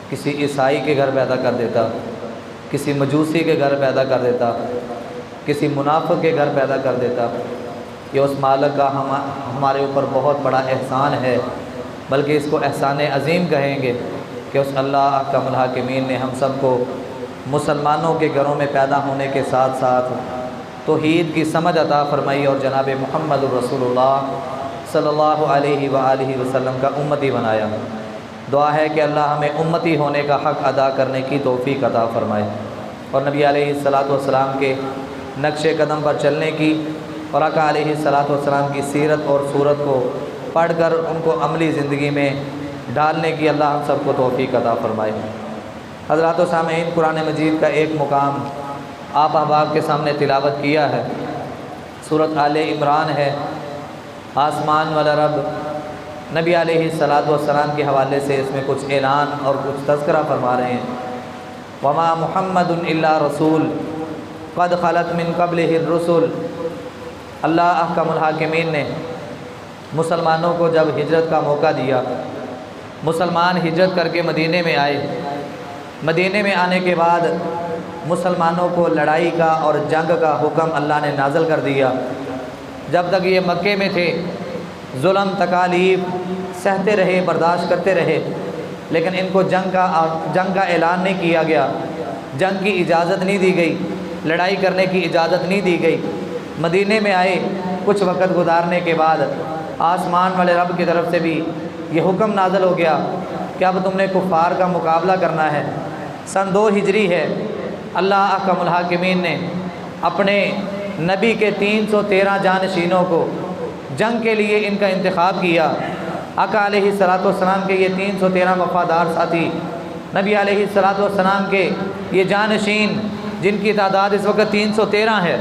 کسی عیسائی کے گھر پیدا کر دیتا، کسی مجوسی کے گھر پیدا کر دیتا، کسی منافق کے گھر پیدا کر دیتا۔ یہ اس مالک کا ہمارے اوپر بہت بڑا احسان ہے، بلکہ اس کو احسان عظیم کہیں گے کہ اس اللہ احکم الحاکمین نے ہم سب کو مسلمانوں کے گھروں میں پیدا ہونے کے ساتھ ساتھ توحید کی سمجھ عطا فرمائی اور جناب محمد رسول اللہ صلی اللہ علیہ وآلہ وسلم کا امتی بنایا۔ دعا ہے کہ اللہ ہمیں امتی ہونے کا حق ادا کرنے کی توفیق عطا فرمائے، اور نبی علیہ الصلاۃ والسلام کے نقش قدم پر چلنے کی اور آقا علیہ الصلاۃ والسلام کی سیرت اور صورت کو پڑھ کر ان کو عملی زندگی میں ڈالنے کی اللہ ہم سب کو توفیق عطا فرمائے۔ حضرات و سامعین، قرآن مجید کا ایک مقام آپ احباب کے سامنے تلاوت کیا ہے، سورۃ آل عمران ہے۔ آسمان والا رب نبی علیہ الصلاۃ والسلام کے حوالے سے اس میں کچھ اعلان اور کچھ تذکرہ فرما رہے ہیں۔ وما محمد الا رسول قد خلت من قبلہ الرسل۔ اللہ احکم الحاکمین نے مسلمانوں کو جب ہجرت کا موقع دیا، مسلمان ہجرت کر کے مدینے میں آئے، مدینے میں آنے کے بعد مسلمانوں کو لڑائی کا اور جنگ کا حکم اللہ نے نازل کر دیا۔ جب تک یہ مکے میں تھے ظلم تکالیف سہتے رہے، برداشت کرتے رہے، لیکن ان کو جنگ کا اعلان نہیں کیا گیا، جنگ کی اجازت نہیں دی گئی، لڑائی کرنے کی اجازت نہیں دی گئی۔ مدینے میں آئے، کچھ وقت گزارنے کے بعد آسمان والے رب کی طرف سے بھی یہ حکم نازل ہو گیا کہ اب تم نے کفار کا مقابلہ کرنا ہے۔ سن 2 ہجری ہے۔ اللہ احکم الحاکمین نے اپنے نبی کے 313 جانشینوں کو جنگ کے لیے ان کا انتخاب کیا۔ آقا علیہ الصلاۃ والسلام کے یہ 313 وفادار ساتھی، نبی علیہ الصلاۃ والسلام کے یہ جانشین جن کی تعداد اس وقت 313 ہے،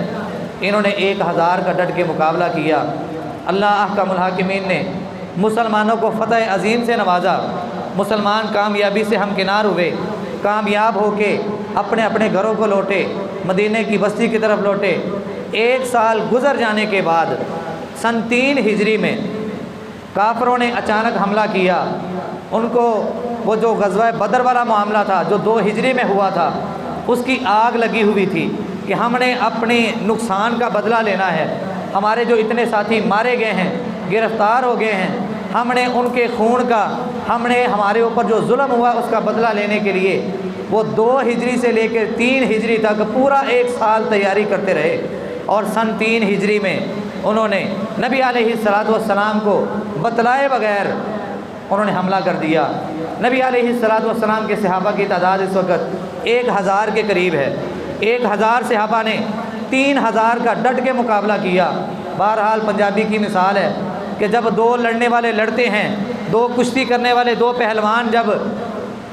انہوں نے 1000 کا ڈٹ کے مقابلہ کیا۔ اللہ احکم الحاکمین نے مسلمانوں کو فتح عظیم سے نوازا، مسلمان کامیابی سے ہمکنار ہوئے، کامیاب ہو کے اپنے اپنے گھروں کو لوٹے، مدینے کی بستی کی طرف لوٹے۔ 1 سال گزر جانے کے بعد سن 3 ہجری میں کافروں نے اچانک حملہ کیا۔ ان کو وہ جو غزوہ بدر والا معاملہ تھا جو 2 ہجری میں ہوا تھا، اس کی آگ لگی ہوئی تھی کہ ہم نے اپنے نقصان کا بدلہ لینا ہے، ہمارے جو اتنے ساتھی مارے گئے ہیں، گرفتار ہو گئے ہیں، ہم نے ان کے خون کا، ہمارے اوپر جو ظلم ہوا اس کا بدلہ لینے کے لیے وہ 2 ہجری سے لے کے 3 ہجری تک پورا 1 سال تیاری کرتے رہے، اور سن 3 ہجری میں انہوں نے نبی علیہ الصلاۃ والسلام کو بتلائے بغیر انہوں نے حملہ کر دیا۔ نبی علیہ الصلاۃ والسلام کے صحابہ کی تعداد اس وقت 1000 کے قریب ہے۔ 1000 صحابہ نے 3000 کا ڈٹ کے مقابلہ کیا۔ بہرحال پنجابی کی مثال ہے کہ جب 2 لڑنے والے لڑتے ہیں، 2 کشتی کرنے والے 2 پہلوان جب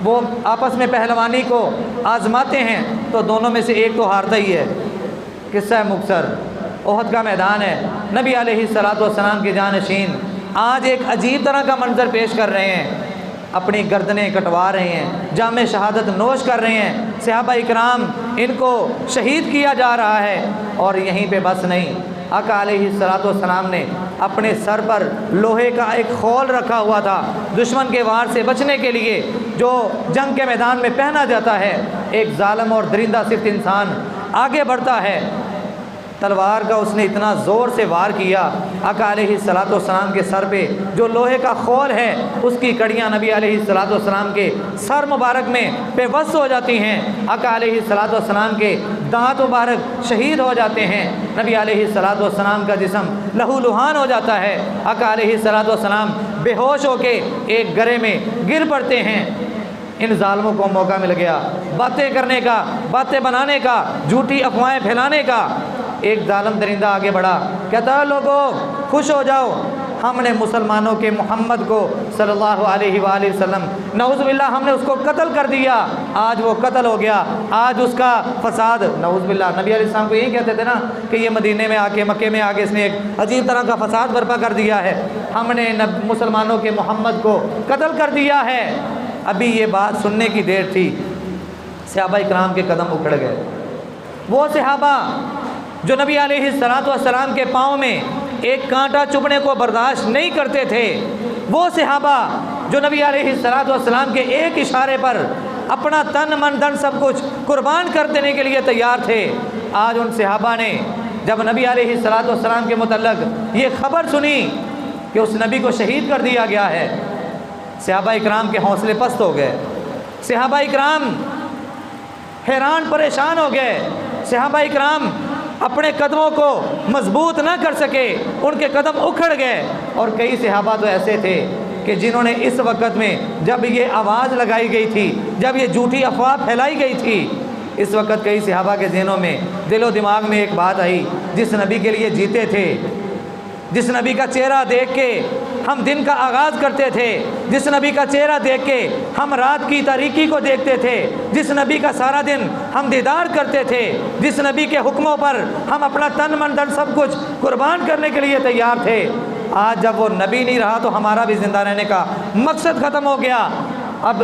وہ آپس میں پہلوانی کو آزماتے ہیں تو دونوں میں سے ایک تو ہارتا ہی ہے۔ قصہ مختصر احد کا میدان ہے۔ نبی علیہ الصلاۃ والسلام کے جانشین آج ایک عجیب طرح کا منظر پیش کر رہے ہیں، اپنی گردنیں کٹوا رہے ہیں، جام شہادت نوش کر رہے ہیں، صحابہ اکرام ان کو شہید کیا جا رہا ہے۔ اور یہیں پہ بس نہیں، آقا علیہ الصلاۃ والسلام نے اپنے سر پر لوہے کا ایک خول رکھا ہوا تھا، دشمن کے وار سے بچنے کے لیے، جو جنگ کے میدان میں پہنا جاتا ہے۔ ایک ظالم اور درندہ صرف انسان آگے بڑھتا ہے، تلوار کا اس نے اتنا زور سے وار کیا، آقا علیہ الصلاۃ والسلام کے سر پہ جو لوہے کا خول ہے اس کی کڑیاں نبی علیہ الصلاۃ والسلام کے سر مبارک میں بے بس ہو جاتی ہیں، آقا علیہ الصلاۃ والسلام کے دانت مبارک شہید ہو جاتے ہیں، نبی علیہ الصلاۃ والسلام کا جسم لہو لہان ہو جاتا ہے، آقا علیہ الصلاۃ والسلام بے ہوش ہو کے ایک گرے میں گر پڑتے ہیں۔ ان ظالموں کو موقع مل گیا باتیں کرنے کا، باتیں بنانے کا، جھوٹی افواہیں پھیلانے کا۔ ایک ظالم درندہ آگے بڑھا، کہتا ہے لوگوں خوش ہو جاؤ، ہم نے مسلمانوں کے محمد کو صلی اللہ علیہ وآلہ وسلم، نعوذ باللہ ہم نے اس کو قتل کر دیا، آج وہ قتل ہو گیا، آج اس کا فساد، نعوذ باللہ نبی علیہ السلام کو یہی کہتے تھے نا کہ یہ مدینے میں آ کے، مکے میں آ کے اس نے ایک عجیب طرح کا فساد برپا کر دیا ہے، ہم نے مسلمانوں کے محمد کو قتل کر دیا ہے۔ ابھی یہ بات سننے کی دیر تھی، صحابہ اکرام کے قدم اکھڑ گئے۔ وہ صحابہ جو نبی علیہ الصلاۃ والسلام کے پاؤں میں ایک کانٹا چبھنے کو برداشت نہیں کرتے تھے، وہ صحابہ جو نبی علیہ الصلوۃ والسلام کے ایک اشارے پر اپنا تن من دھن سب کچھ قربان کر دینے کے لیے تیار تھے، آج ان صحابہ نے جب نبی علیہ الصلوۃ والسلام کے متعلق یہ خبر سنی کہ اس نبی کو شہید کر دیا گیا ہے، صحابہ اکرام کے حوصلے پست ہو گئے، صحابہ اکرام حیران پریشان ہو گئے، صحابہ اکرام اپنے قدموں کو مضبوط نہ کر سکے، ان کے قدم اکھڑ گئے۔ اور کئی صحابہ تو ایسے تھے کہ جنہوں نے اس وقت میں جب یہ آواز لگائی گئی تھی، جب یہ جھوٹی افواہ پھیلائی گئی تھی، اس وقت کئی صحابہ کے ذہنوں میں دل و دماغ میں ایک بات آئی، جس نبی کے لیے جیتے تھے، جس نبی کا چہرہ دیکھ کے ہم دن کا آغاز کرتے تھے، جس نبی کا چہرہ دیکھ کے ہم رات کی تاریکی کو دیکھتے تھے، جس نبی کا سارا دن ہم دیدار کرتے تھے، جس نبی کے حکموں پر ہم اپنا تن من دھن سب کچھ قربان کرنے کے لیے تیار تھے، آج جب وہ نبی نہیں رہا تو ہمارا بھی زندہ رہنے کا مقصد ختم ہو گیا۔ اب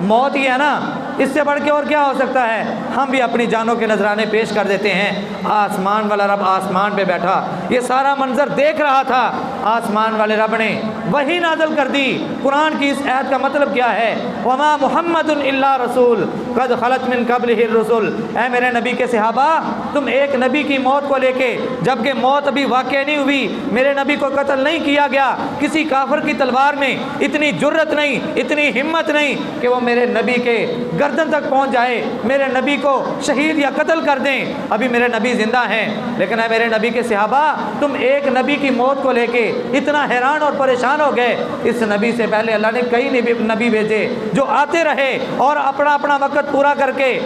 موت ہی ہے نا، اس سے بڑھ کے اور کیا ہو سکتا ہے؟ ہم بھی اپنی جانوں کے نذرانے پیش کر دیتے ہیں۔ آسمان والا رب آسمان پہ بیٹھا یہ سارا منظر دیکھ رہا تھا، آسمان والے رب نے وحی نازل کر دی۔ قرآن کی اس آیت کا مطلب کیا ہے؟ وما محمد الا رسول قد خلت من قبلہ الرسل، اے میرے نبی کے صحابہ، تم ایک نبی کی موت کو لے کے، جبکہ موت ابھی واقع نہیں ہوئی، میرے نبی کو قتل نہیں کیا گیا، کسی کافر کی تلوار میں اتنی جرت نہیں، اتنی ہمت نہیں کہ وہ میرے نبی کے گردن تک پہنچ جائے، میرے نبی کو شہید یا قتل کر دیں، ابھی میرے نبی زندہ ہیں۔ لیکن اے میرے نبی کے صحابہ، تم ایک نبی کی موت کو لے کے اتنا حیران اور پریشان ہو گئے، اس نبی سے پہلے اللہ نے کئی نبی بھیجے جو آتے رہے اور اپنا اپنا وقت پورا کر کے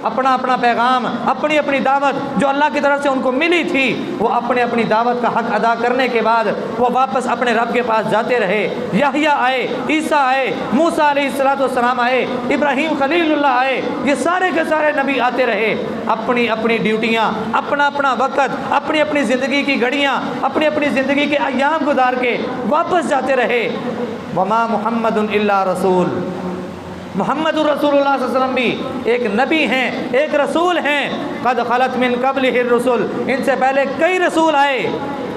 اپنا اپنا پیغام، اپنی اپنی دعوت جو اللہ کی طرف سے ان کو ملی تھی، وہ اپنے اپنی دعوت کا حق ادا کرنے کے بعد وہ واپس اپنے رب کے پاس جاتے رہے۔ یحییٰ آئے، عیسیٰ آئے، موسیٰ علیہ السلام آئے، ابراہیم خلیل اللہ آئے، یہ سارے کے سارے نبی آتے رہے، اپنی اپنی ڈیوٹیاں، اپنا اپنا وقت، اپنی اپنی زندگی کی گھڑیاں، اپنی اپنی زندگی کے ایام گزار کے واپس جاتے رہے۔ وما محمد الا رسول، محمد الرسول اللہ صلی اللہ علیہ وسلم بھی ایک نبی ہیں، ایک رسول ہیں۔ قد خلت من قبلہ الرسل، ان سے پہلے کئی رسول آئے،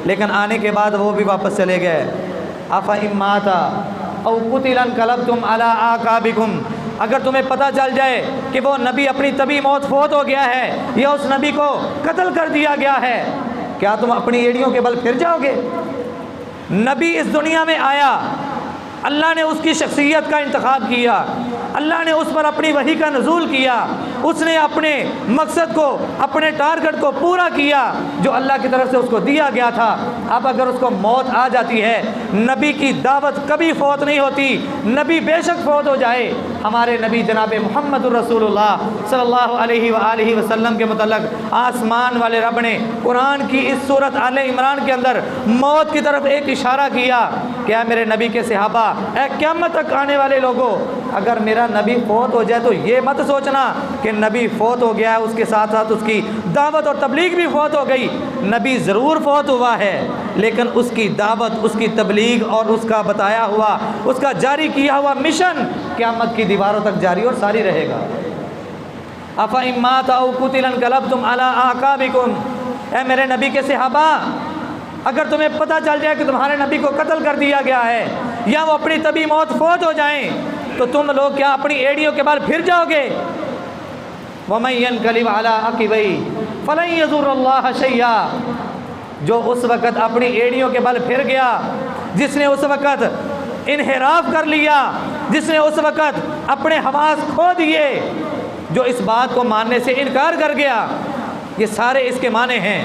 لیکن آنے کے بعد وہ بھی واپس چلے گئے۔ افإن مات او قتل انقلبتم علی اعقابکم، اگر تمہیں پتہ چل جائے کہ وہ نبی اپنی طبی موت فوت ہو گیا ہے یا اس نبی کو قتل کر دیا گیا ہے، کیا تم اپنی ایڑیوں کے بل پھر جاؤ گے؟ نبی اس دنیا میں آیا، اللہ نے اس کی شخصیت کا انتخاب کیا، اللہ نے اس پر اپنی وحی کا نزول کیا، اس نے اپنے مقصد کو، اپنے ٹارگٹ کو پورا کیا جو اللہ کی طرف سے اس کو دیا گیا تھا۔ اب اگر اس کو موت آ جاتی ہے، نبی کی دعوت کبھی فوت نہیں ہوتی، نبی بے شک فوت ہو جائے۔ ہمارے نبی جناب محمد الرسول اللہ صلی اللہ علیہ وآلہ وسلم کے متعلق آسمان والے رب نے قرآن کی اس سورت آل عمران کے اندر موت کی طرف ایک اشارہ کیا کہ اے میرے نبی کے صحابہ، اے قیامت تک آنے والے لوگوں، اگر میرا نبی فوت ہو جائے تو یہ مت سوچنا کہ نبی فوت ہو گیا ہے، اس کے ساتھ ساتھ اس کی دعوت اور تبلیغ بھی فوت ہو گئی۔ نبی ضرور فوت ہوا ہے، لیکن اس کی دعوت، اس کی تبلیغ اور اس کا بتایا ہوا، اس کا جاری کیا ہوا مشن قیامت کی دیواروں تک جاری اور ساری رہے گا۔ افإن مات او قتل انقلبتم علی اعقابکم، اے میرے نبی کے صحابہ، اگر تمہیں پتہ چل جائے کہ تمہارے نبی کو قتل کر دیا گیا ہے یا وہ اپنی طبی موت فوت ہو جائیں، تو تم لوگ کیا اپنی ایڑیوں کے بال پھر جاؤ گے؟ وَمَن يَنْقَلِبْ عَلَىٰ عَقِبَيْهِ فَلَن يَضُرَّ اللَّهَ شَيْئًا، جو اس وقت اپنی ایڑیوں کے بل پھر گیا، جس نے اس وقت انحراف کر لیا، جس نے اس وقت اپنے حواس کھو دیے، جو اس بات کو ماننے سے انکار کر گیا، یہ سارے اس کے معنی ہیں۔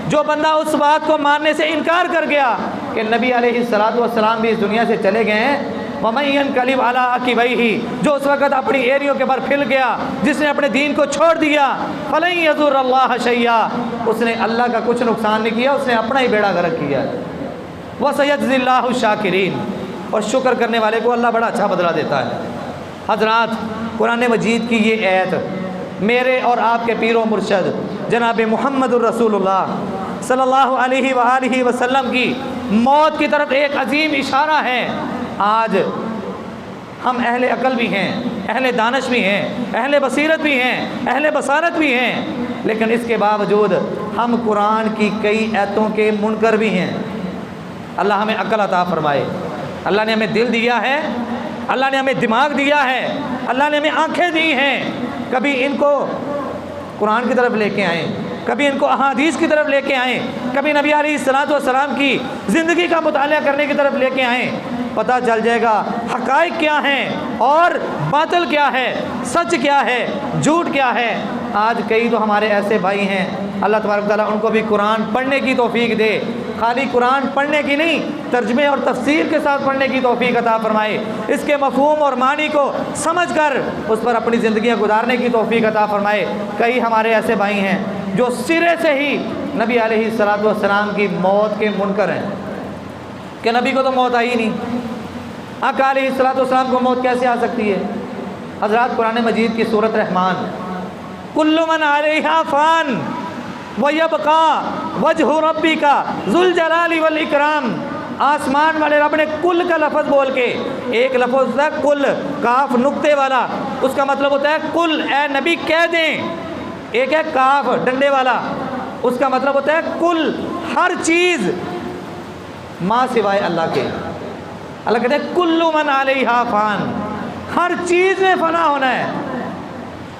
جو بندہ اس بات کو ماننے سے انکار کر گیا کہ نبی علیہ السلام بھی اس دنیا سے چلے گئے ہیں، وَمَن يَنْقَلِبْ عَلَىٰ عَقِبَيْهِ، جو اس وقت اپنی ایڑیوں کے بل پھر گیا، جس نے اپنے دین کو چھوڑ دیا، فَلَن يَضُرَّ اللَّهَ شَيْئًا، اس نے اللہ کا کچھ نقصان نہیں کیا، اس نے اپنا ہی بیڑا غرق کیا۔ وَسَيَجْزِي اللَّهُ الشَّاكِرِينَ، اور شکر کرنے والے کو اللہ بڑا اچھا بدلہ دیتا ہے۔ حضرات، قرآن مجید کی یہ آیت میرے اور آپ کے پیر و مرشد جناب محمد الرسول اللہ صلی اللہ علیہ وآلہ وسلم کی موت کی طرف ایک عظیم اشارہ ہے۔ آج ہم اہل عقل بھی ہیں، اہل دانش بھی ہیں، اہل بصیرت بھی ہیں، اہل بصارت بھی ہیں، لیکن اس کے باوجود ہم قرآن کی کئی آیتوں کے منکر بھی ہیں۔ اللہ ہمیں عقل عطا فرمائے۔ اللہ نے ہمیں دل دیا ہے، اللہ نے ہمیں دماغ دیا ہے، اللہ نے ہمیں آنکھیں دی ہیں، کبھی ان کو قرآن کی طرف لے کے آئیں، کبھی ان کو احادیث کی طرف لے کے آئیں، کبھی نبی علیہ الصلوۃ والسلام کی زندگی کا مطالعہ کرنے کی طرف لے کے آئیں، پتہ چل جائے گا حقائق کیا ہیں اور باطل کیا ہے، سچ کیا ہے، جھوٹ کیا ہے۔ آج کئی تو ہمارے ایسے بھائی ہیں، اللہ تبارک و تعالیٰ ان کو بھی قرآن پڑھنے کی توفیق دے، خالی قرآن پڑھنے کی نہیں، ترجمے اور تفسیر کے ساتھ پڑھنے کی توفیق عطا فرمائے، اس کے مفہوم اور معنی کو سمجھ کر اس پر اپنی زندگیاں گزارنے کی توفیق عطا فرمائے۔ کئی ہمارے ایسے بھائی ہیں جو سرے سے ہی نبی علیہ الصلوۃ والسلام کی موت کے منکر ہیں کہ نبی کو تو موت آئی نہیں، آقا علیہ الصلوۃ والسلام کو موت کیسے آ سکتی ہے؟ حضرات قرآن مجید کی سورۃ رحمان، کل من علیہا فان وَيَبْقَى وَجْهُ رَبِّكَ ذُو الْجَلَالِ وَالْإِكْرَامِ، آسمان والے رب نے کل کا لفظ بول کے، ایک لفظ ہوتا ہے کل، کاف نقطے والا، اس کا مطلب ہوتا ہے کل، اے نبی کہہ دیں، ایک ہے کاف ڈنڈے والا، اس کا مطلب ہوتا ہے کل، ہر چیز ماں سوائے اللہ کے۔ اللہ کہتے ہیں کل من علیہا فان، ہر چیز میں فنا ہونا ہے،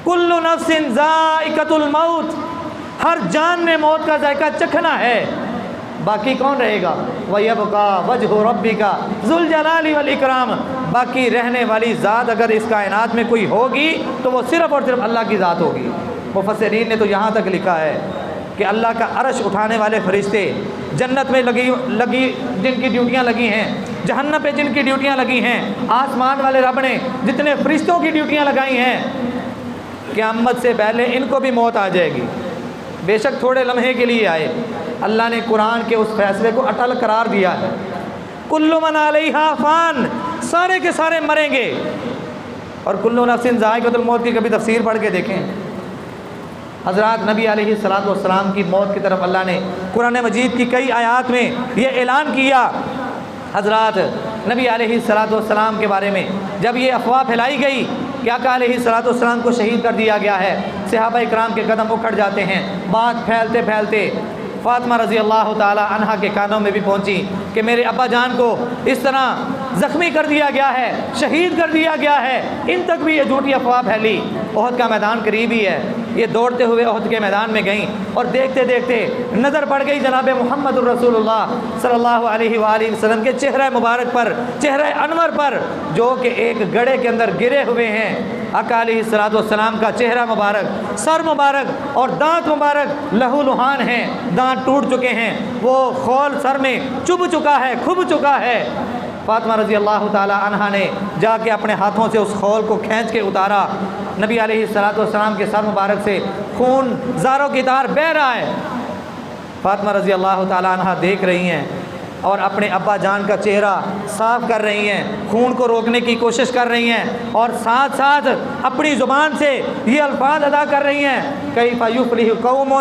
کل نفس ذائقۃ الموت، ہر جان نے موت کا ذائقہ چکھنا ہے، باقی کون رہے گا؟ وَيَبْقَى وَجْهُ رَبِّكَ ذُو الْجَلَالِ وَالْإِكْرَامِ، باقی رہنے والی ذات اگر اس کائنات میں کوئی ہوگی تو وہ صرف اور صرف اللہ کی ذات ہوگی۔ مفسرین نے تو یہاں تک لکھا ہے کہ اللہ کا عرش اٹھانے والے فرشتے، جنت میں لگی جن کی ڈیوٹیاں لگی ہیں، جہنم پہ جن کی ڈیوٹیاں لگی ہیں، آسمان والے رب نے جتنے فرشتوں کی ڈیوٹیاں لگائی ہیں، قیامت سے پہلے ان کو بھی موت آ جائے گی، بے شک تھوڑے لمحے کے لیے آئے۔ اللہ نے قرآن کے اس فیصلے کو اٹل قرار دیا ہے، کل من علیہا فان، سارے کے سارے مریں گے، اور کل نفس ذائقۃ الموت کی کبھی تفسیر پڑھ کے دیکھیں۔ حضرات نبی علیہ الصلوۃ والسلام کی موت کی طرف اللہ نے قرآن مجید کی کئی آیات میں یہ اعلان کیا۔ حضرات نبی علیہ الصلوۃ والسلام کے بارے میں جب یہ افواہ پھیلائی گئی کہ آقا علیہ الصلوۃ والسلام کو شہید کر دیا گیا ہے، صحابہ اکرام کے قدم اکھڑ جاتے ہیں، بات پھیلتے پھیلتے فاطمہ رضی اللہ تعالی عنہا کے کانوں میں بھی پہنچی کہ میرے ابا جان کو اس طرح زخمی کر دیا گیا ہے، شہید کر دیا گیا ہے، ان تک بھی یہ جھوٹی افواہ پھیلی۔ احد کا میدان قریب ہی ہے، یہ دوڑتے ہوئے احد کے میدان میں گئیں اور دیکھتے دیکھتے نظر پڑ گئی جناب محمد الرسول اللہ صلی اللہ علیہ وآلہ وسلم کے چہرہ مبارک پر، چہرہ انور پر، جو کہ ایک گڑھے کے اندر گرے ہوئے ہیں۔ آقا علیہ الصلوۃ والسلام کا چہرہ مبارک، سر مبارک اور دانت مبارک لہو لہان ہیں، دانت ٹوٹ چکے ہیں، وہ خول سر میں چبھ چکا ہے، کھب چکا ہے۔ فاطمہ رضی اللہ تعالی عنہا نے جا کے اپنے ہاتھوں سے اس خول کو کھینچ کے اتارا، نبی علیہ الصلوۃ والسلام کے سر مبارک سے خون زاروں کی طرح بہہ رہا ہے۔ فاطمہ رضی اللہ تعالی عنہا دیکھ رہی ہیں اور اپنے ابا جان کا چہرہ صاف کر رہی ہیں، خون کو روکنے کی کوشش کر رہی ہیں، اور ساتھ ساتھ اپنی زبان سے یہ الفاظ ادا کر رہی ہیں، کیف یفلح قوم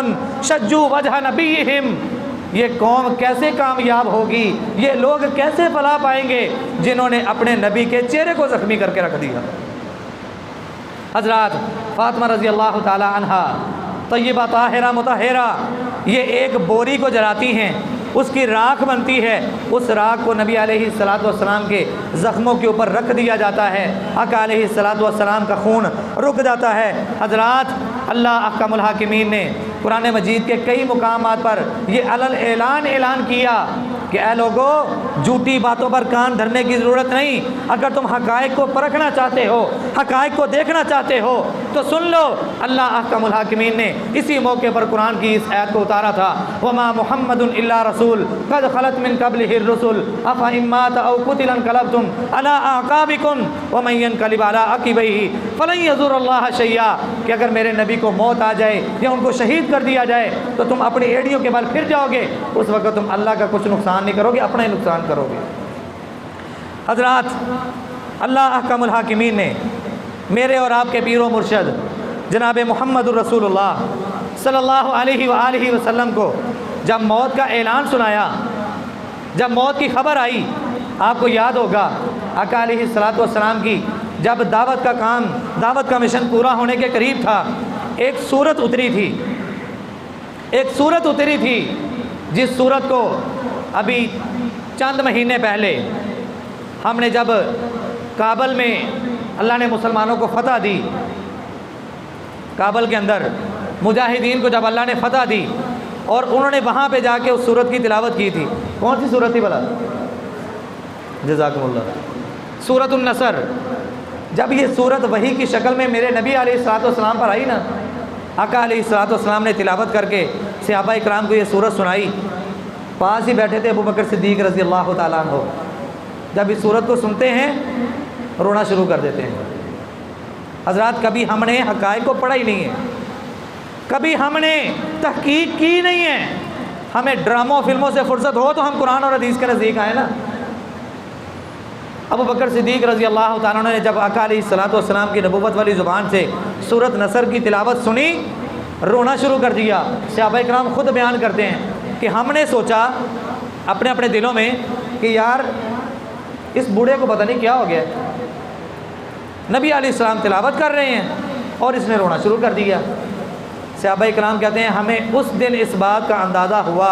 شجوا وجہ نبیہم، یہ قوم کیسے کامیاب ہوگی، یہ لوگ کیسے فلاح پائیں گے جنہوں نے اپنے نبی کے چہرے کو زخمی کر کے رکھ دیا۔ حضرات فاطمہ رضی اللہ تعالی عنہا طیبہ طاہرہ مطہرہ یہ ایک بوری کو جلاتی ہیں، اس کی راکھ بنتی ہے، اس راکھ کو نبی علیہ الصلوۃ والسلام کے زخموں کے اوپر رکھ دیا جاتا ہے، آقا علیہ الصلوۃ والسلام کا خون رک جاتا ہے۔ حضرات اللہ احکم الحاکمین نے قرآن مجید کے کئی مقامات پر یہ اعلان کیا کہ اے لوگو، جھوٹی باتوں پر کان دھرنے کی ضرورت نہیں، اگر تم حقائق کو پرکھنا چاہتے ہو، حقائق کو دیکھنا چاہتے ہو تو سن لو۔ اللہ احکم الحاکمین نے اسی موقع پر قرآن کی اس آیت کو اتارا تھا، وما محمد الا رسول قد خلت من قبلہ الرسل افإن مات او قتل انقلبتم علی اعقابکم ومن ينقلب علی عقبیہ فلن یضر اللہ شیئا، کہ اگر میرے نبی کو موت آ جائے یا ان کو شہید کر دیا جائے تو تم اپنی ایڑیوں کے بل پھر جاؤ گے، اس وقت تم اللہ کا کچھ نقصان نہیں کرو گے، اپنا ہی نقصان کرو گے۔ حضرات اللہ احکم الحاکمین نے میرے اور آپ کے پیر و مرشد جناب محمد الرسول اللہ صلی اللہ علیہ وآلہ وسلم کو جب موت کا اعلان سنایا، جب موت کی خبر آئی، آپ کو یاد ہوگا آقا علیہ الصلوۃ والسلام کی جب دعوت کا مشن پورا ہونے کے قریب تھا، ایک سورت اتری تھی جس سورت کو ابھی چند مہینے پہلے ہم نے جب کابل میں اللہ نے مسلمانوں کو فتح دی، کابل کے اندر مجاہدین کو جب اللہ نے فتح دی اور انہوں نے وہاں پہ جا کے اس سورت کی تلاوت کی تھی، کون سی سورت تھی بھلا؟ جزاکم اللہ، سورۃ النصر۔ جب یہ سورت وحی کی شکل میں میرے نبی علیہ الصلوۃ والسلام پر آئی نا، آقا علیہ الصلوۃ والسلام نے تلاوت کر کے صحابہ اکرام کو یہ سورت سنائی، پاس ہی بیٹھے تھے ابو بکر صدیق رضی اللہ تعالیٰ عنہ، جب اس سورت کو سنتے ہیں رونا شروع کر دیتے ہیں۔ حضرات کبھی ہم نے حقائق کو پڑھا ہی نہیں ہے، کبھی ہم نے تحقیق کی نہیں ہے، ہمیں ڈراموں فلموں سے فرصت ہو تو ہم قرآن اور حدیث کے نزدیک آئیں نا۔ ابو بکر صدیق رضی اللہ تعالیٰ عنہ نے جب آقا علیہ الصلوۃ والسلام کی نبوت والی زبان سے سورۃ نصر کی تلاوت سنی، رونا شروع کر دیا۔ صحابہ کرام خود بیان کرتے ہیں کہ ہم نے سوچا اپنے اپنے دلوں میں کہ یار اس بوڑھے کو پتہ نہیں کیا ہو گیا، نبی علیہ السلام تلاوت کر رہے ہیں اور اس نے رونا شروع کر دیا۔ صحابہ کرام کہتے ہیں ہمیں اس دن اس بات کا اندازہ ہوا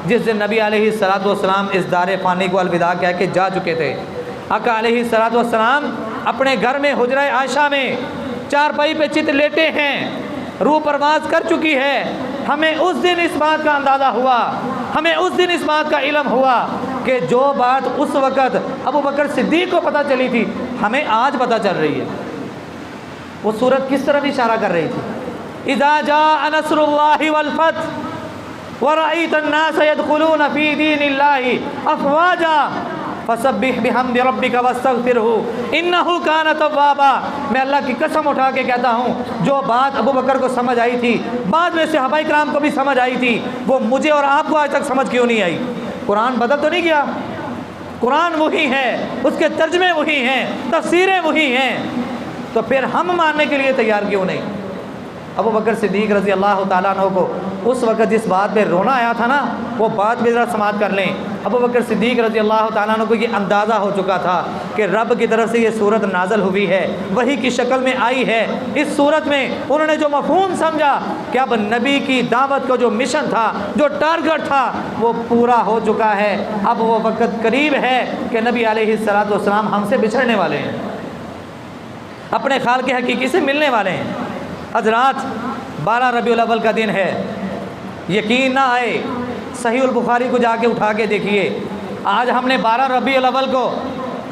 جس دن نبی علیہ الصلوۃ والسلام اس دار فانی کو الوداع کہہ کے جا چکے تھے۔ آقا علیہ الصلوۃ والسلام اپنے گھر میں حجرہ عائشہ میں چارپائی پہ چت لیٹے ہیں، روح پرواز کر چکی ہے۔ ہمیں اس دن اس بات کا اندازہ ہوا، ہمیں اس دن اس بات کا علم ہوا کہ جو بات اس وقت ابو بکر صدیق کو پتہ چلی تھی ہمیں آج پتہ چل رہی ہے۔ وہ سورت کس طرف اشارہ کر رہی تھی؟ اذا جاء نصر اللہ والفتح ورأیت الناس يدخلون فی دین اللہ افواجا فسبح بحمد ربک واستغفرہ انہ کان توابا۔ میں اللہ کی قسم اٹھا کے کہتا ہوں جو بات ابو بکر کو سمجھ آئی تھی، بعد میں صحابہ کرام کو بھی سمجھ آئی تھی، وہ مجھے اور آپ کو آج تک سمجھ کیوں نہیں آئی؟ قرآن بدل تو نہیں گیا، قرآن وہی ہے، اس کے ترجمے وہی ہیں، تفسیریں وہی ہیں، تو پھر ہم ماننے کے لیے تیار کیوں نہیں؟ ابو بکر صدیق رضی اللہ تعالیٰ عنہ کو اس وقت جس بات پہ رونا آیا تھا نا، وہ بات بھی ذرا سماعت کر لیں۔ ابو بکر صدیق رضی اللہ تعالیٰ عنہ کو یہ اندازہ ہو چکا تھا کہ رب کی طرف سے یہ صورت نازل ہوئی ہے، وحی کی شکل میں آئی ہے۔ اس صورت میں انہوں نے جو مفہوم سمجھا کہ اب نبی کی دعوت کا جو مشن تھا، جو ٹارگٹ تھا، وہ پورا ہو چکا ہے۔ اب وہ وقت قریب ہے کہ نبی علیہ الصلوۃ والسلام ہم سے بچھڑنے والے ہیں، اپنے خالق حقیقی سے ملنے والے ہیں۔ حضرات 12 ربیع الاول کا دن ہے، یقین نہ آئے صحیح البخاری کو جا کے اٹھا کے دیکھیے، آج ہم نے 12 ربیع الاول کو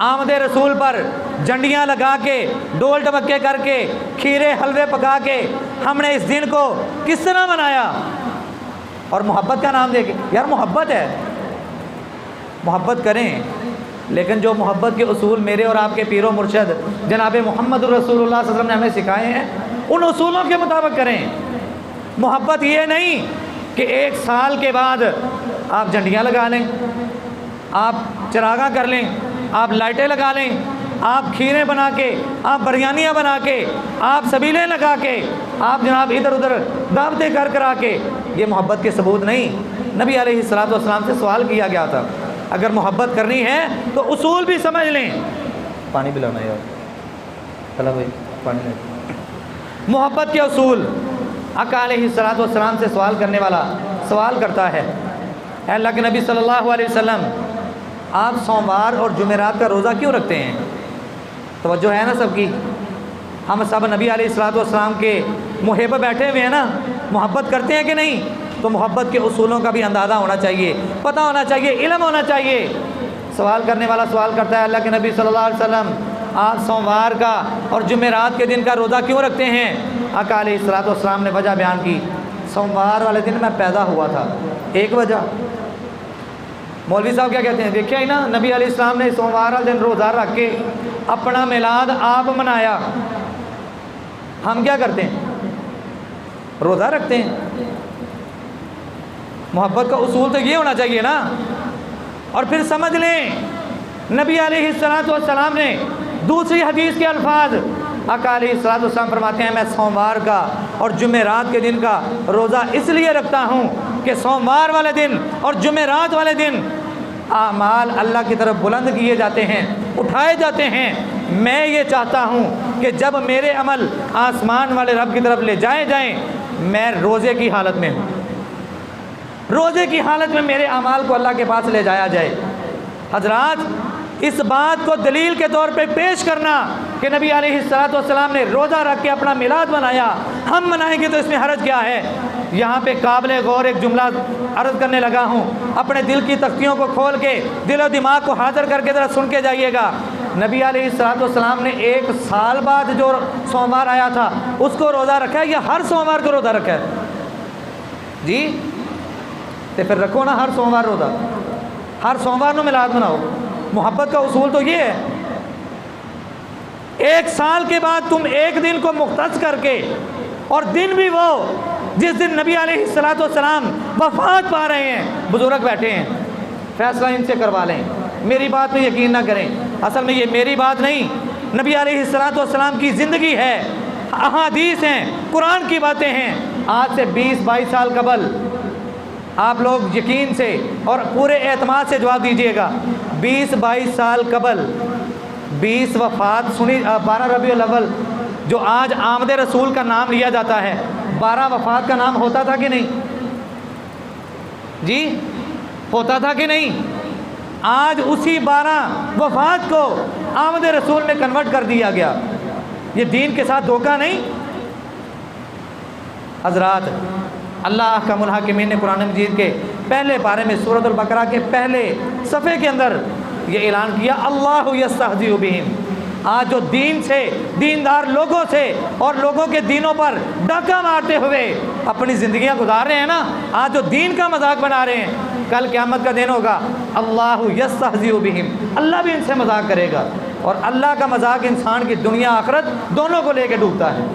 آمد رسول پر جھنڈیاں لگا کے، ڈول ڈبکے کر کے، کھیرے حلوے پکا کے ہم نے اس دن کو کس طرح منایا؟ اور محبت کا نام دے کے، یار محبت ہے، محبت کریں، لیکن جو محبت کے اصول میرے اور آپ کے پیر و مرشد جناب محمد الرسول اللہ صلی اللہ علیہ وسلم نے ہمیں سکھائے ہیں، ان اصولوں کے مطابق کریں۔ محبت یہ نہیں کہ ایک سال کے بعد آپ جھنڈیاں لگا لیں، آپ چراغاں کر لیں، آپ لائٹیں لگا لیں، آپ کھیریں بنا کے، آپ بریانیاں بنا کے، آپ سبیلیں لگا کے، آپ جناب ادھر ادھر دعوتیں کرا کے، یہ محبت کے ثبوت نہیں۔ نبی علیہ الصلوۃ والسلام سے سوال کیا گیا تھا اگر محبت کرنی ہے تو اصول بھی سمجھ لیں۔ پانی پلانا یار، چلا بھائی پانی لے۔ محبت کے اصول، آقا علیہ الصلوۃ والسلام سے سوال کرنے والا سوال کرتا ہے، اے اللہ کے نبی صلی اللہ علیہ وسلم، آپ سوموار اور جمعرات کا روزہ کیوں رکھتے ہیں؟ توجہ ہے نا سب کی؟ ہم سب نبی علیہ الصلوۃ والسلام کے محب بیٹھے ہوئے ہیں نا، محبت کرتے ہیں کہ نہیں؟ تو محبت کے اصولوں کا بھی اندازہ ہونا چاہیے، پتہ ہونا چاہیے، علم ہونا چاہیے۔ سوال کرنے والا سوال کرتا ہے، اللہ کے نبی صلی اللہ علیہ وسلم، آپ سوموار کا اور جمعرات کے دن کا روزہ کیوں رکھتے ہیں؟ آقا علیہ الصلوۃ والسلام نے وجہ بیان کی، سوموار والے دن میں پیدا ہوا تھا، ایک وجہ۔ مولوی صاحب کیا کہتے ہیں؟ دیکھیں ہی نا، نبی علیہ السلام نے سوموار والے دن روزہ رکھ کے اپنا میلاد آپ منایا، ہم کیا کرتے ہیں؟ روزہ رکھتے ہیں۔ محبت کا اصول تو یہ ہونا چاہیے نا۔ اور پھر سمجھ لیں، نبی علیہ الصلوۃ والسلام نے دوسری حدیث کے الفاظ، آقا علیہ الصلوۃ والسلام فرماتے ہیں، میں سوموار کا اور جمعرات کے دن کا روزہ اس لیے رکھتا ہوں کہ سوموار والے دن اور جمعرات والے دن اعمال اللہ کی طرف بلند کیے جاتے ہیں، اٹھائے جاتے ہیں۔ میں یہ چاہتا ہوں کہ جب میرے عمل آسمان والے رب کی طرف لے جائے جائیں، میں روزے کی حالت میں ہوں، روزے کی حالت میں میرے اعمال کو اللہ کے پاس لے جایا جائے۔ حضرات اس بات کو دلیل کے طور پہ پیش کرنا کہ نبی علیہ الصلوۃ والسلام نے روزہ رکھ کے اپنا میلاد منایا، ہم منائیں گے تو اس میں حرج کیا ہے؟ یہاں پہ قابل غور ایک جملہ عرض کرنے لگا ہوں، اپنے دل کی تختیوں کو کھول کے دل و دماغ کو حاضر کر کے ذرا سن کے جائیے گا۔ نبی علیہ الصلوۃ والسلام نے 1 سال بعد جو سوموار آیا تھا اس کو روزہ رکھا ہے یا ہر سوموار کو روزہ رکھا ہے؟ جی تو پھر رکھو نا ہر سوموار روزہ، ہر سوموار نو میلاد مناؤ۔ محبت کا اصول تو یہ ہے، 1 سال کے بعد تم ایک دن کو مختص کر کے، اور دن بھی وہ جس دن نبی علیہ الصلوۃ والسلام وفات پا رہے ہیں، بزرگ بیٹھے ہیں، فیصلہ ان سے کروا لیں۔ میری بات پہ یقین نہ کریں، اصل میں یہ میری بات نہیں، نبی علیہ الصلوۃ والسلام کی زندگی ہے، احادیث ہیں، قرآن کی باتیں ہیں۔ آج سے 20-22 سال قبل آپ لوگ یقین سے اور پورے اعتماد سے جواب دیجئے گا، 20-22 سال قبل 20 وفات سنی، 12 ربیع الاول جو آج آمد رسول کا نام لیا جاتا ہے، 12 وفات کا نام ہوتا تھا کہ نہیں؟ جی ہوتا تھا کہ نہیں؟ آج اسی 12 وفات کو آمد رسول میں کنورٹ کر دیا گیا۔ یہ دین کے ساتھ دھوکہ نہیں؟ حضرات، اللہ احکم الحاکمین نے قرآن مجید کے پہلے پارے میں سورۃ البقرہ کے پہلے صفحے کے اندر یہ اعلان کیا، اللہ یستہزئ بہم۔ آج جو دین سے، دیندار لوگوں سے اور لوگوں کے دینوں پر ڈاکہ مارتے ہوئے اپنی زندگیاں گزار رہے ہیں نا، آج جو دین کا مذاق بنا رہے ہیں، کل قیامت کا دن ہوگا، اللہ یستہزئ بہم، اللہ بھی ان سے مذاق کرے گا۔ اور اللہ کا مذاق انسان کی دنیا آخرت دونوں کو لے کے ڈوبتا ہے۔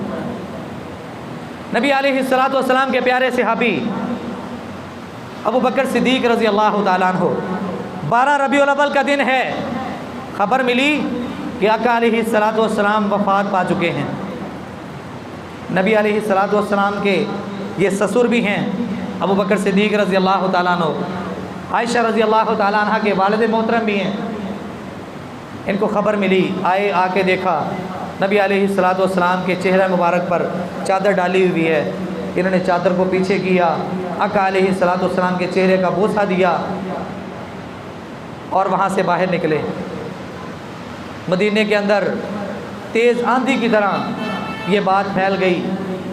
نبی علیہ الصلوۃ والسلام کے پیارے صحابی ابو بکر صدیق رضی اللہ تعالیٰ عنہ، 12 ربیع الاول کا دن ہے، خبر ملی کہ آقا علیہ الصلوۃ والسلام وفات پا چکے ہیں۔ نبی علیہ الصلوۃ والسلام کے یہ سسر بھی ہیں ابو بکر صدیق رضی اللہ تعالیٰ عنہ، عائشہ رضی اللہ تعالیٰ عنہ کے والد محترم بھی ہیں۔ ان کو خبر ملی، آئے، آ کے دیکھا نبی علیہ الصلوۃ والسلام کے چہرہ مبارک پر چادر ڈالی ہوئی ہے۔ انہوں نے چادر کو پیچھے کیا، آقا علیہ الصلوۃ والسلام کے چہرے کا بوسہ دیا اور وہاں سے باہر نکلے۔ مدینے کے اندر تیز آندھی کی طرح یہ بات پھیل گئی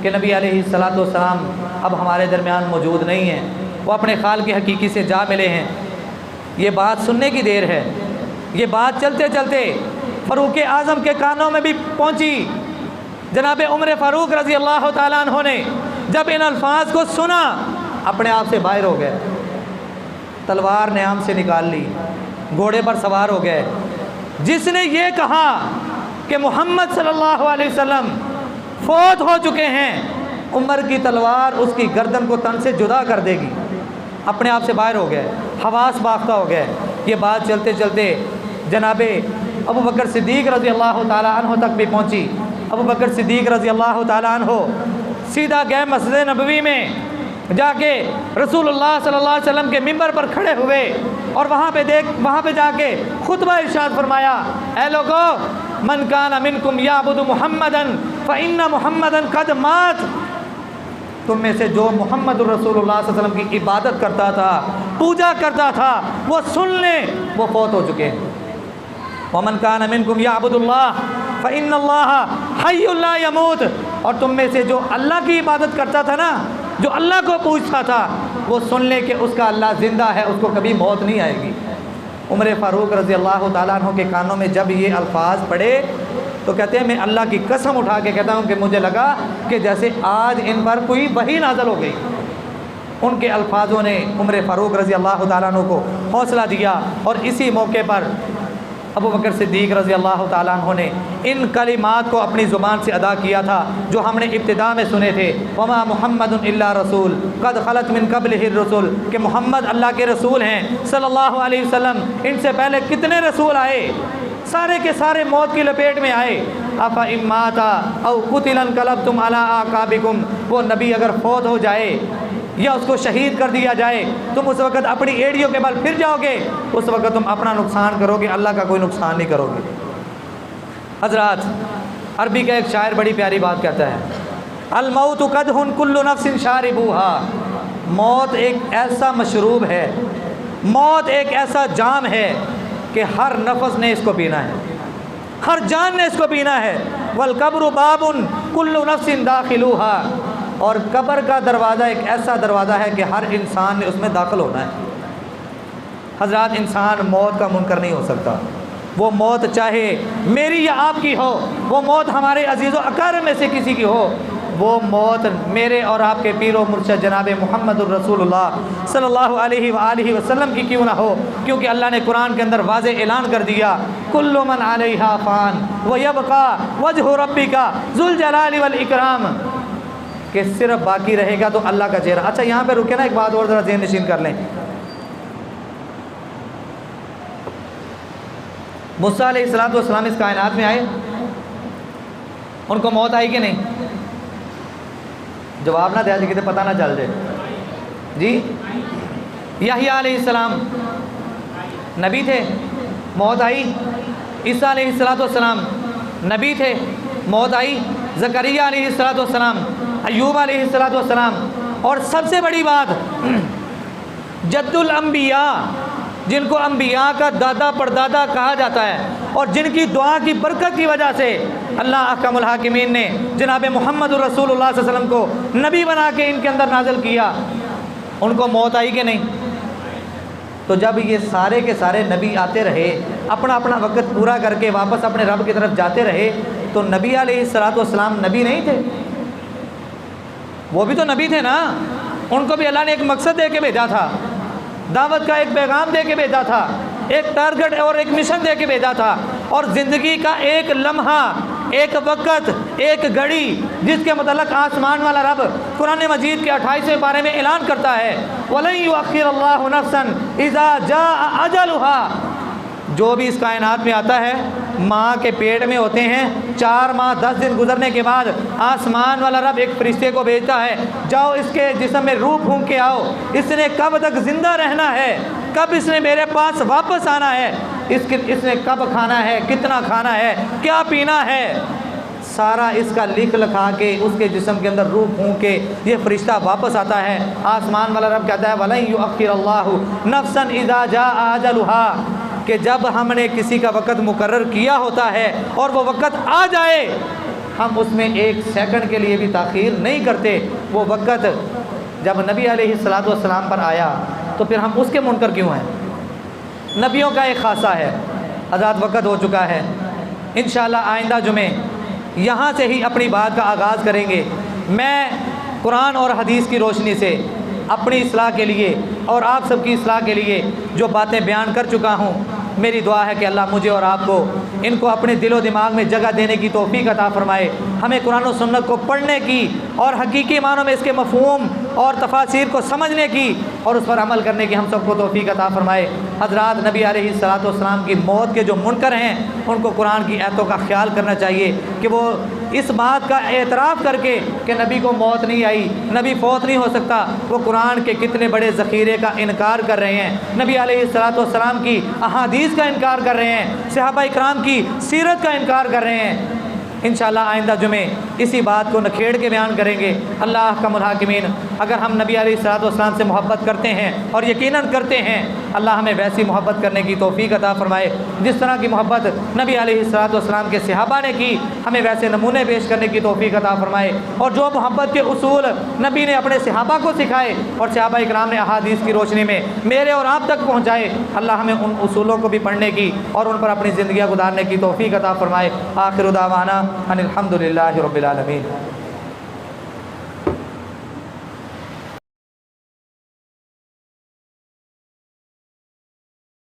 کہ نبی علیہ الصلوۃ والسلام اب ہمارے درمیان موجود نہیں ہیں، وہ اپنے خالق حقیقی سے جا ملے ہیں۔ یہ بات سننے کی دیر ہے، یہ بات چلتے چلتے فاروق اعظم کے کانوں میں بھی پہنچی۔ جناب عمر فاروق رضی اللہ تعالیٰ عنہ نے جب ان الفاظ کو سنا، اپنے آپ سے باہر ہو گئے، تلوار نیام سے نکال لی، گھوڑے پر سوار ہو گئے۔ جس نے یہ کہا کہ محمد صلی اللہ علیہ وسلم فوت ہو چکے ہیں، عمر کی تلوار اس کی گردن کو تن سے جدا کر دے گی، اپنے آپ سے باہر ہو گئے، حواس باختہ ہو گئے۔ یہ بات چلتے چلتے جناب ابو بکر صدیق رضی اللہ تعالیٰ عنہ تک بھی پہنچی۔ ابو بکر صدیق رضی اللہ تعالیٰ عنہ سیدھا گئے مسجد نبوی میں، جا کے رسول اللہ صلی اللہ علیہ وسلم کے ممبر پر کھڑے ہوئے اور وہاں پہ جا کے خطبہ ارشاد فرمایا، اے لوگو، من کان منکم یعبد محمدا فإن محمدا قد مات، تم میں سے جو محمد الرسول اللہ صلی اللہ علیہ وسلم کی عبادت کرتا تھا، پوجا کرتا تھا، وہ سن لیں، وہ فوت ہو چکے ہیں۔ ومن کان منکم یعبد اللہ فإن اللہ حی لا یموت، اور تم میں سے جو اللہ کی عبادت کرتا تھا نا، جو اللہ کو پوجتا تھا، وہ سن لے کہ اس کا اللہ زندہ ہے، اس کو کبھی موت نہیں آئے گی۔ عمر فاروق رضی اللہ تعالیٰ عنہ کے کانوں میں جب یہ الفاظ پڑھے تو کہتے ہیں میں اللہ کی قسم اٹھا کے کہتا ہوں کہ مجھے لگا کہ جیسے آج ان پر کوئی وحی نازل ہو گئی۔ ان کے الفاظوں نے عمر فاروق رضی اللہ تعالیٰ عنہ کو حوصلہ دیا، اور اسی موقع پر ابو بکر صدیق رضی اللہ تعالیٰ عنہ نے ان کلمات کو اپنی زبان سے ادا کیا تھا جو ہم نے ابتدا میں سنے تھے، وما محمد الا رسول قد خلت من قبلہ الرسل، کہ محمد اللہ کے رسول ہیں صلی اللہ علیہ وسلم، ان سے پہلے کتنے رسول آئے، سارے کے سارے موت کی لپیٹ میں آئے۔ افا اماتا او قتل انقلبتم علی اعقابکم، وہ نبی اگر فوت ہو جائے یا اس کو شہید کر دیا جائے، تم اس وقت اپنی ایڑیوں کے بل پھر جاؤ گے، اس وقت تم اپنا نقصان کرو گے، اللہ کا کوئی نقصان نہیں کرو گے۔ حضرات، عربی کا ایک شاعر بڑی پیاری بات کہتا ہے، الموت قدح کل نفس شاربوہا، موت ایک ایسا مشروب ہے، موت ایک ایسا جام ہے کہ ہر نفس نے اس کو پینا ہے، ہر جان نے اس کو پینا ہے۔ والقبر باب کل نفس داخلوها، اور قبر کا دروازہ ایک ایسا دروازہ ہے کہ ہر انسان نے اس میں داخل ہونا ہے۔ حضرات، انسان موت کا منکر نہیں ہو سکتا۔ وہ موت چاہے میری یا آپ کی ہو، وہ موت ہمارے عزیز و اقارب میں سے کسی کی ہو، وہ موت میرے اور آپ کے پیر و مرشد جناب محمد الرسول اللہ صلی اللہ علیہ وآلہ وسلم کی کیوں نہ ہو، کیونکہ اللہ نے قرآن کے اندر واضح اعلان کر دیا، کل من علیہا فان ویبقى وجہ ربک ذو الجلال والاکرام، کہ صرف باقی رہے گا تو اللہ کا چہرہ۔ اچھا یہاں پہ رکے نا، ایک بات اور ذرا ذہن نشین کر لیں۔ موسیٰ علیہ السلام اس کائنات میں آئے، ان کو موت آئی کہ نہیں؟ جواب نہ دیا جی، کہتے پتہ نہ چل جائے جی۔ یحییٰ علیہ السلام نبی تھے، موت آئی۔ عیسیٰ علیہ السلام نبی تھے، موت آئی۔ زکریا علیہ السلام، ایوب علیہ السلام، اور سب سے بڑی بات جد الانبیاء، جن کو انبیاء کا دادا پردادا کہا جاتا ہے، اور جن کی دعا کی برکت کی وجہ سے اللہ احکم الحاکمین نے جناب محمد الرسول اللہ صلی اللہ علیہ وسلم کو نبی بنا کے ان کے اندر نازل کیا، ان کو موت آئی کہ نہیں؟ تو جب یہ سارے کے سارے نبی آتے رہے، اپنا اپنا وقت پورا کر کے واپس اپنے رب کی طرف جاتے رہے، تو نبی علیہ السلام نبی نہیں تھے؟ وہ بھی تو نبی تھے نا، ان کو بھی اللہ نے ایک مقصد دے کے بھیجا تھا، دعوت کا ایک پیغام دے کے بھیجا تھا، ایک ٹارگٹ اور ایک مشن دے کے بھیجا تھا، اور زندگی کا ایک لمحہ، ایک وقت، ایک گھڑی، جس کے متعلق آسمان والا رب قرآن مجید کے 28ویں پارے میں اعلان کرتا ہے، وَلَن يُؤَخِّرَ اللَّهُ نَفْسًا إِذَا جَاءَ أَجَلُهَا۔ جو بھی اس کائنات میں آتا ہے، ماں کے پیٹ میں ہوتے ہیں، 4 ماہ 10 دن گزرنے کے بعد آسمان والا رب ایک فرشتے کو بھیجتا ہے، جاؤ اس کے جسم میں روح پھونک کے آؤ، اس نے کب تک زندہ رہنا ہے، کب اس نے میرے پاس واپس آنا ہے، اس نے کب کھانا ہے، کتنا کھانا ہے، کیا پینا ہے، سارا اس کا لکھ لکھا کے اس کے جسم کے اندر روح پھونک کے یہ فرشتہ واپس آتا ہے۔ آسمان والا رب کہتا ہے وَلَن يُؤَخِّرَ اللَّهُ نَفْسًا إِذَا جَاءَ أَجَلُهَا، کہ جب ہم نے کسی کا وقت مقرر کیا ہوتا ہے اور وہ وقت آ جائے، ہم اس میں 1 سیکنڈ کے لیے بھی تاخیر نہیں کرتے۔ وہ وقت جب نبی علیہ السلام پر آیا تو پھر ہم اس کے منکر کیوں ہیں؟ نبیوں کا ایک خاصہ ہے۔ حضرات، وقت ہو چکا ہے، انشاءاللہ آئندہ جمعے یہاں سے ہی اپنی بات کا آغاز کریں گے۔ میں قرآن اور حدیث کی روشنی سے اپنی اصلاح کے لیے اور آپ سب کی اصلاح کے لیے جو باتیں بیان کر چکا ہوں، میری دعا ہے کہ اللہ مجھے اور آپ کو ان کو اپنے دل و دماغ میں جگہ دینے کی توفیق عطا فرمائے، ہمیں قرآن و سنت کو پڑھنے کی اور حقیقی معنوں میں اس کے مفہوم اور تفاسیر کو سمجھنے کی اور اس پر عمل کرنے کی ہم سب کو توفیق عطا فرمائے۔ حضرات، نبی علیہ السلام کی موت کے جو منکر ہیں ان کو قرآن کی آیتوں کا خیال کرنا چاہیے کہ وہ اس بات کا اعتراف کر کے کہ نبی کو موت نہیں آئی، نبی فوت نہیں ہو سکتا، وہ قرآن کے کتنے بڑے ذخیرے کا انکار کر رہے ہیں، نبی علیہ السلام کی احادیث کا انکار کر رہے ہیں، صحابہ اکرام کی سیرت کا انکار کر رہے ہیں۔ انشاءاللہ آئندہ جمعے اسی بات کو نکھیڑ کے بیان کریں گے۔ اللہ احکم الحاکمین، اگر ہم نبی علیہ السلام سے محبت کرتے ہیں اور یقیناً کرتے ہیں، اللہ ہمیں ویسی محبت کرنے کی توفیق عطا فرمائے جس طرح کی محبت نبی علیہ السلام کے صحابہ نے کی، ہمیں ویسے نمونے پیش کرنے کی توفیق عطا فرمائے، اور جو محبت کے اصول نبی نے اپنے صحابہ کو سکھائے اور صحابہ اکرام نے احادیث کی روشنی میں میرے اور آپ تک پہنچائے، اللہ ہمیں ان اصولوں کو بھی پڑھنے کی اور ان پر اپنی زندگیاں گزارنے کی توفیق عطا فرمائے۔ آخر دعوانا ان الحمد للہ رب العالمین۔